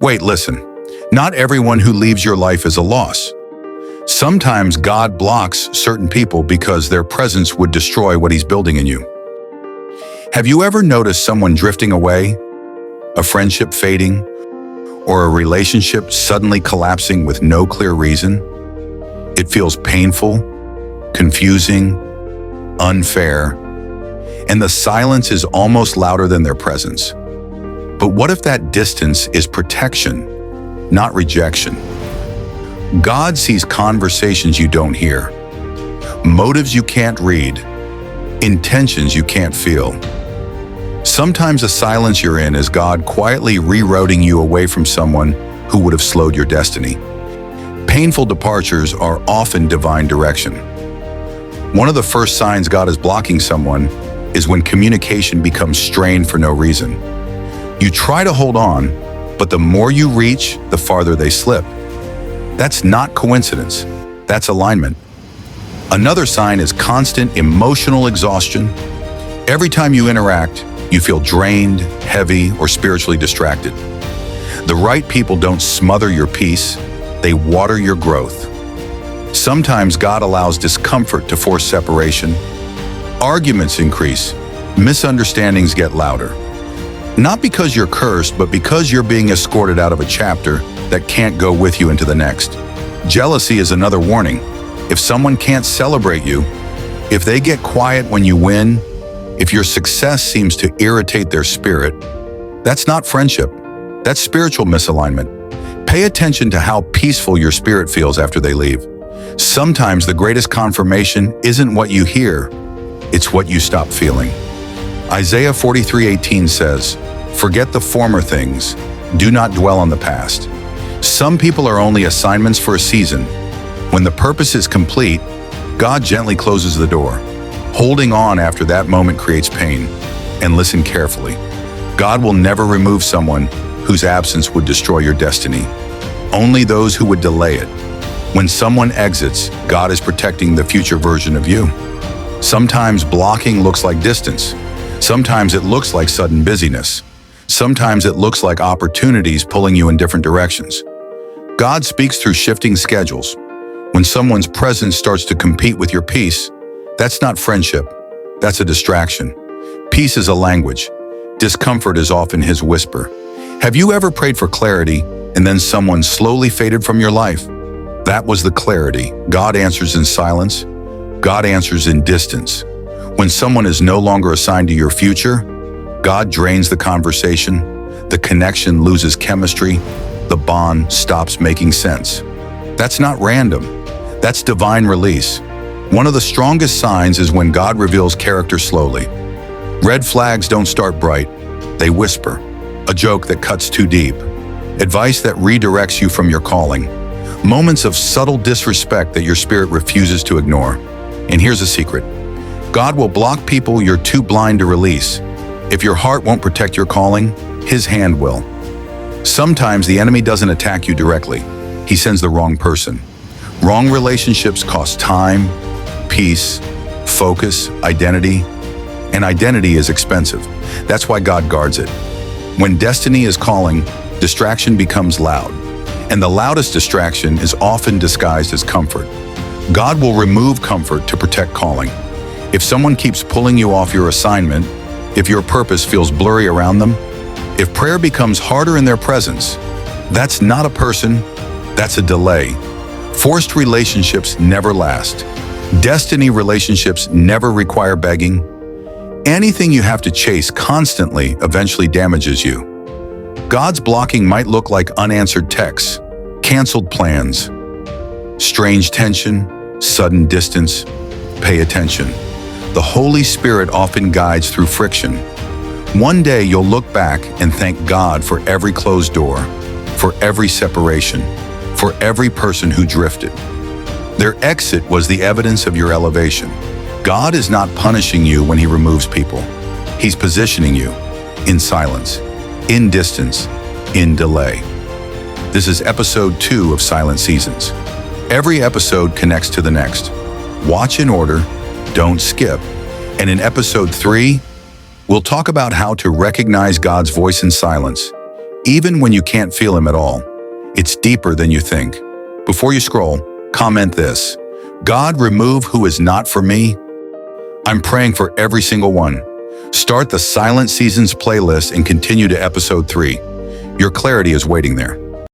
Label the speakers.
Speaker 1: Wait, listen. Not everyone who leaves your life is a loss. Sometimes God blocks certain people because their presence would destroy what He's building in you. Have you ever noticed someone drifting away, a friendship fading, or a relationship suddenly collapsing with no clear reason? It feels painful, confusing, unfair, and the silence is almost louder than their presence. But what if that distance is protection, not rejection? God sees conversations you don't hear, motives you can't read, intentions you can't feel. Sometimes the silence you're in is God quietly rerouting you away from someone who would have slowed your destiny. Painful departures are often divine direction. One of the first signs God is blocking someone is when communication becomes strained for no reason. You try to hold on, but the more you reach, the farther they slip. That's not coincidence, that's alignment. Another sign is constant emotional exhaustion. Every time you interact, you feel drained, heavy, or spiritually distracted. The right people don't smother your peace, they water your growth. Sometimes God allows discomfort to force separation. Arguments increase, misunderstandings get louder. Not because you're cursed, but because you're being escorted out of a chapter that can't go with you into the next. Jealousy is another warning. If someone can't celebrate you, if they get quiet when you win, if your success seems to irritate their spirit, that's not friendship. That's spiritual misalignment. Pay attention to how peaceful your spirit feels after they leave. Sometimes the greatest confirmation isn't what you hear, it's what you stop feeling. Isaiah 43:18 says, "Forget the former things, do not dwell on the past." Some people are only assignments for a season. When the purpose is complete, God gently closes the door. Holding on after that moment creates pain. And listen carefully. God will never remove someone whose absence would destroy your destiny. Only those who would delay it. When someone exits, God is protecting the future version of you. Sometimes blocking looks like distance. Sometimes it looks like sudden busyness. Sometimes it looks like opportunities pulling you in different directions. God speaks through shifting schedules. When someone's presence starts to compete with your peace, that's not friendship, that's a distraction. Peace is a language. Discomfort is often His whisper. Have you ever prayed for clarity and then someone slowly faded from your life? That was the clarity. God answers in silence. God answers in distance. When someone is no longer assigned to your future, God drains the conversation, the connection loses chemistry, the bond stops making sense. That's not random. That's divine release. One of the strongest signs is when God reveals character slowly. Red flags don't start bright, they whisper. A joke that cuts too deep. Advice that redirects you from your calling. Moments of subtle disrespect that your spirit refuses to ignore. And here's a secret. God will block people you're too blind to release. If your heart won't protect your calling, His hand will. Sometimes the enemy doesn't attack you directly. He sends the wrong person. Wrong relationships cost time, peace, focus, identity, and identity is expensive. That's why God guards it. When destiny is calling, distraction becomes loud, and the loudest distraction is often disguised as comfort. God will remove comfort to protect calling. If someone keeps pulling you off your assignment, if your purpose feels blurry around them, if prayer becomes harder in their presence, that's not a person, that's a delay. Forced relationships never last. Destiny relationships never require begging. Anything you have to chase constantly eventually damages you. God's blocking might look like unanswered texts, canceled plans, strange tension, sudden distance. Pay attention. The Holy Spirit often guides through friction. One day you'll look back and thank God for every closed door, for every separation, for every person who drifted. Their exit was the evidence of your elevation. God is not punishing you when He removes people. He's positioning you in silence, in distance, in delay. This is episode 2 of Silent Seasons. Every episode connects to the next. Watch in order, don't skip. And in episode 3, we'll talk about how to recognize God's voice in silence, even when you can't feel him at all. It's deeper than you think. Before you scroll, comment this: God, remove who is not for me. I'm praying for every single one. Start the Silent Seasons playlist and continue to episode 3. Your clarity is waiting there.